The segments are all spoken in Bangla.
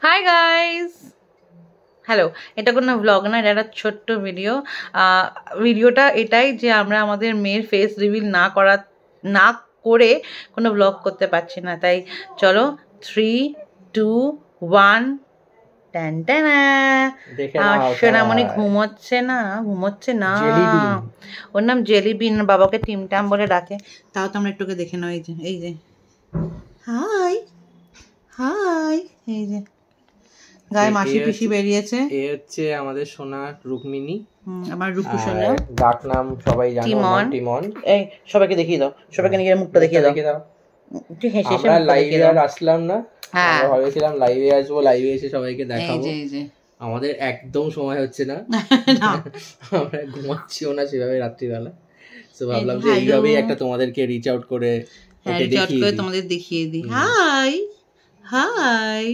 Hi guys, hello. এটা কোনো ব্লগ না, এটা একটা ছোট্ট ভিডিও। ভিডিওটা এটাই যে আমরা আমাদের মেয়ের ফেস রিভিল না করে কোনো ব্লগ করতে পারছি না, তাই চলো 3, 2, 1 টান টানা। সোনামণি ঘুমোচ্ছে না, ওর নাম জেলিবিন, বাবাকে টিমটাম বলে ডাকে। তাও তোমরা একটুকে দেখে নাও। এই যে হাই হাই, এই যে গায়ে মাসি পিসি বেরিয়েছে। এ হচ্ছে আমাদের সোনা রুকমিনি, আমার রূপু সোনা, ডাক নাম সবাই জানো টিমন। এই সবাইকে দেখিয়ে দাও, সবাইকে নিজের মুখটা দেখিয়ে দাও। আমরা লাইভে আর আসলাম না, আমরা ভেবেছিলাম লাইভে আসবো, লাইভে এসে সবাইকে দেখাবো। আমাদের একদম সময় হচ্ছে না, আমরা ঘুমাচ্ছিও না সেভাবে রাত্রিবেলা। তো ভাবলাম যে এইভাবেই একটা তোমাদেরকে রিচ আউট করে তোমাদের দেখিয়ে দিই। হাই হাই,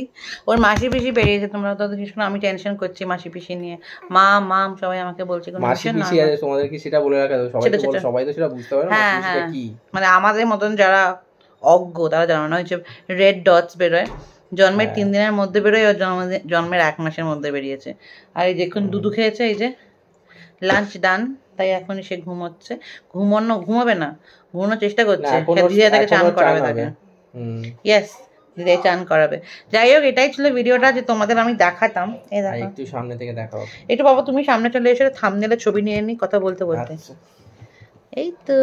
ওর মাসি পিসি বেরিয়েছে, তোমরা তো কিছু না, আমি টেনশন করছি মাসি পিসি নিয়ে। মাম সবাই আমাকে বলছে মাসি পিসি আছে, তোমাদের কি সেটা বলে রাখা, সবাই তো সেটা বুঝতে পারে না মাসি পিসিটা কি। মানে আমাদের মতন যারা অজ্ঞ তারা জানো না, হচ্ছে রেড ডটস বেরোয় জন্মের 3 দিনের মধ্যে বেরোয়, ওর জন্মের 1 মাসের মধ্যে বেরিয়েছে। আর এই যে এখন দুধু খেয়েছে, এই যে লাঞ্চ ডান, তাই এখন সে ঘুমোচ্ছে। ঘুমাবে না, ঘুমানোর চেষ্টা করছে। দিদি তাকে চান করাবে, তাকে ইয়েস দিদি চান করাবে। যাই হোক, এটাই ছিল ভিডিওটা যে তোমাদের আমি দেখাতাম। এই দেখো, একটু সামনে থেকে দেখাও। একটু বাবা তুমি সামনে চলে এসে থাম্বনেলে ছবি নিয়ে নি, কথা বলতে বলতে। এই তো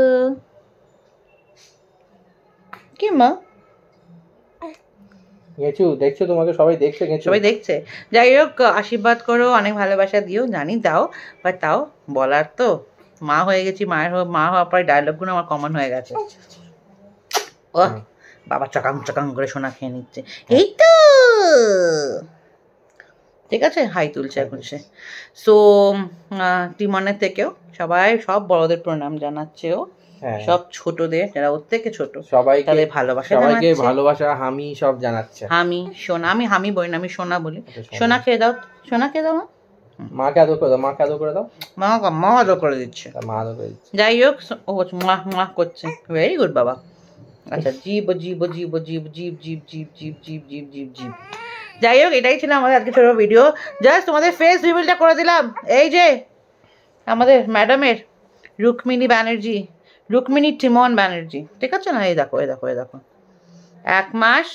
কি মা দেখছো, তোমাকে সবাই দেখছে, সবাই দেখছে। যাই হোক, আশীর্বাদ করো, অনেক ভালোবাসা দিও, জানি দাও, বাট তাও বলার তো মা হয়ে গেছি, মা হওয়ার পরে ডায়লগগুলো আমার কমন হয়ে গেছে। ও বাবা চকাং চকাং করে সোনা খেয়ে নিচ্ছে। এই তো ঠিক আছে, হাই তুলছে এখন সে। সো টিমনের থেকেও সব বড়দের প্রণাম জানাচ্ছে ও, সব ছোটদের যারা ওর থেকে ছোট সবাইকে ভালোবাসা হামি সব জানাচ্ছে। হামি সোনা, আমি হামি বলি না, আমি সোনা বলি। সোনা খেয়ে দাও, সোনা খেয়ে দাও। মাকে আদর করে দাও, মাকে আদর করে দাও। মা আদর করে দিচ্ছে, যাই হোক ও মা করছে। ভেরি গুড বাবা। আচ্ছা, জীব জীব জীব জীব জীব জীব জীব জীব জীব জীব জীব জীব। যাই হোক, এটাই ছিল আমাদের আজকে ছোট ভিডিও। জাস্ট তোমাদের ফেস রিভিলটা করে দিলাম। এই যে আমাদের ম্যাডামের রুকমিনি টিমন ব্যানার্জি, ঠিক আছে না? এই দেখো 1 মাস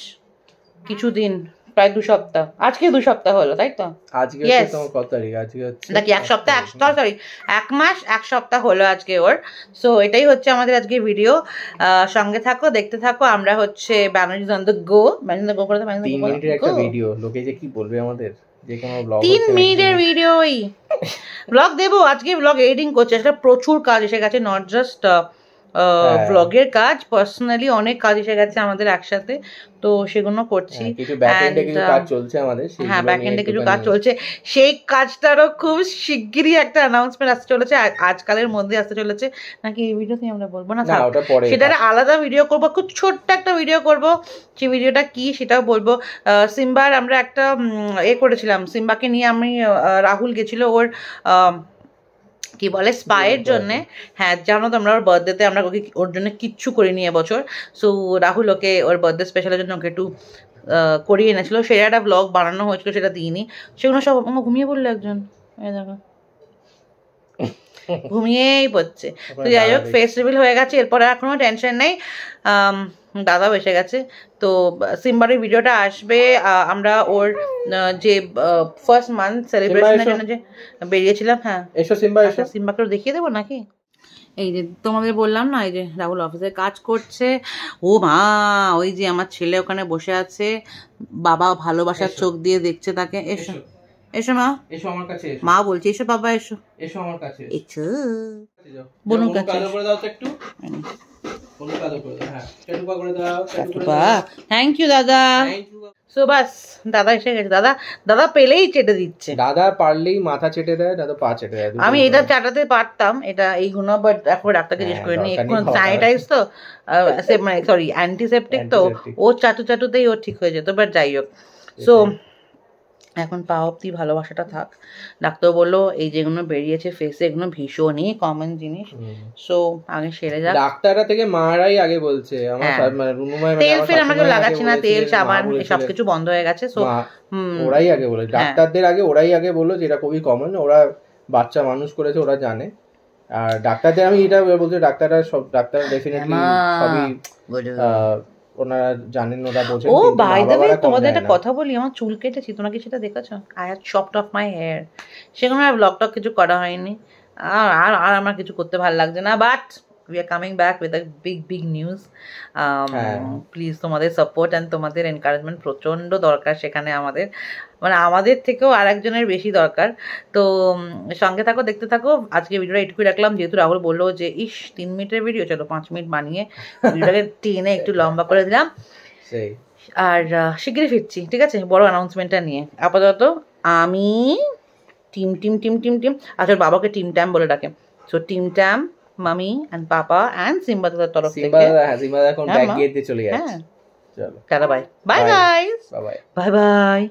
কিছুদিন, প্রায় 2 সপ্তাহ, আজকে 2 সপ্তাহ হলো, তাই তো? আজকে তোমার কত তারিখ? আজকে হচ্ছে নাকি 1 সপ্তাহ, 1 মাস 1 সপ্তাহ হলো আজকে ওর। সো এটাই হচ্ছে আমাদের আজকে ভিডিও। সঙ্গে থাকো, দেখতে থাকো। আমরা হচ্ছে ব্যানার্জি অন দ্য গো করে দাও। 3 মিনিটের একটা ভিডিও, লোকে যে কি বলবে আমাদের, যে কোনো ব্লগ 3 মিনিটের ভিডিওই ব্লগ দেবো। আজকে ব্লগ এডিটিং করছে, সেটা প্রচুর কাজ এসে গেছে, নট জাস্ট ব্লগের কাজ, পার্সোনালি অনেক কাজ এসে গেছে আমাদের একসাথে, তো সেগুলো করছি। কিছু ব্যাকএন্ডে কিছু কাজ চলছে আমাদের, হ্যাঁ ব্যাকএন্ডে কিছু কাজ চলছে, সেই কাজটারও খুব শিগগিরই একটা অ্যানাউন্সমেন্ট আসতে চলেছে, আজকালের মধ্যে আসতে চলেছে। নাকি এই ভিডিওতে আমরা বলবো না, সেটা আলাদা ভিডিও করবো, খুব ছোট্ট একটা ভিডিও করবো। সেই ভিডিওটা কি সেটাও বলবো। সিম্বার আমরা একটা করেছিলাম, সিম্বাকে নিয়ে আমি, রাহুল গেছিল ওর কি বলে স্পায়ের জন্যে। হ্যাঁ জানো তোমরা, ওর বার্থডেতে আমরা ওর জন্য কিচ্ছু করিনি এবছর। সো রাহুল ওকে ওর বার্থডে স্পেশালের জন্য ওকে একটু করিয়ে এনেছিল, সেটা একটা ব্লগ বানানো হয়েছিল, সেটা দিইনি। সেগুলো সব আমার ঘুমিয়ে পড়লো একজন, এই দেখো ঘুমিয়েই পড়ছে। তো যাই হোক, ফেস রিভিল হয়ে গেছে, এরপরে আর কোনো টেনশন নেই। দাদাও এসে গেছে, তো সিম্বারের ভিডিওটা আসবে। আমরা ওর যে ফার্স্ট মান্থ সেলিব্রেশনের জন্য যে বেরিয়েছিলাম, হ্যাঁ এসো সিম্বাকে দেখিয়ে দেবো নাকি। এই যে তোমাদের বললাম না, এই যে রাহুল অফিসে কাজ করছে। ও মা, ওই যে আমার ছেলে ওখানে বসে আছে, বাবা ভালোবাসার চোখ দিয়ে দেখছে তাকে। এসো মা, এসো আমার কাছে। মা বলছে এসো বাবা, এসো আমার কাছে, এসো বনুর কাছে। করে দাও তো একটু, থ্যাংক ইউ দাদা। সো বাস, দাদা এসে গেছে। দাদা পেলেই চেটে দিচ্ছে, দাদা পারলেই মাথা চেটে দেয়, দাদা পা চেটে দেয়। আমি এটা চাটাতে পারতাম, এটা এইগুলো, বাট এখন ডাক্তারকে জিজ্ঞেস করে নি, এখন স্যানিটাইজ তো মানে সরি অ্যান্টিসেপটিক, তো ও চাটুতেই ও ঠিক হয়ে যেত। বাট যাই হোক, সো এখন পা অব্দি ভালোবাসাটা থাক। ডাক্তার বললো এই যেগুলো বেরিয়েছে ফেসে এগুলো ভীষণই কমন জিনিস, সো আগে সেরে যাক। ডাক্তাররা থেকে মারাই আগে বলছে আমার তেল ফেল আমাকে লাগাচ্ছি না, তেল সাবান সবকিছু বন্ধ হয়ে গেছে, সো ওরাই আগে বলে, ডাক্তারদের আগে ওরাই আগে বললো যেটা খুবই কমন, ওরা বাচ্চা মানুষ করেছে ওরা জানে। আর ডাক্তারদের আমি এটা বলছি, ডাক্তাররা সব ডাক্তার ডেফিনেটলি সবই ওনারা জানেন, ওরা বোঝেন। ও বাই দ্য ওয়ে তোমাদের একটা কথা বলি, আমার চুল কেটেছি, তোমরা কি সেটা দেখেছো? I had chopped off my hair. সেখানে আর ব্লগ টক কিছু করা হয়নি, আর আমার কিছু করতে ভালো লাগছে না, but we are coming back with a big news. Please তোমাদের সাপোর্ট অ্যান্ড তোমাদের এনকারেজমেন্ট প্রচন্ড দরকার সেখানে, আমাদের মানে আমাদের থেকেও আর একজনের বেশি দরকার। তো সঙ্গে থাকো, দেখতে থাকো। আজকে ভিডিওটা এটুকুই রাখলাম, যেহেতু রাহুল বললো যে 3 মিনিটের ভিডিও, চলো 5 মিনিট বানিয়ে ভিডিওটাকে টেনে একটু লম্বা করে দিলাম। আর শিগগিরই ফিরছি, ঠিক আছে, বড় অ্যানাউন্সমেন্টটা নিয়ে। আপাতত আমি টিম আচ্ছা বাবাকে টিম ট্যাম বলে ডাকে, সো টিম ট্যাম, মামি এন্ড পাপা এন্ড সিম্বা দাদার তরফ থেকে। সিম্বা এখন ব্যাগ গিয়ে দিয়ে চলে যাচ্ছে। চলো tata, bye bye guys, bye bye.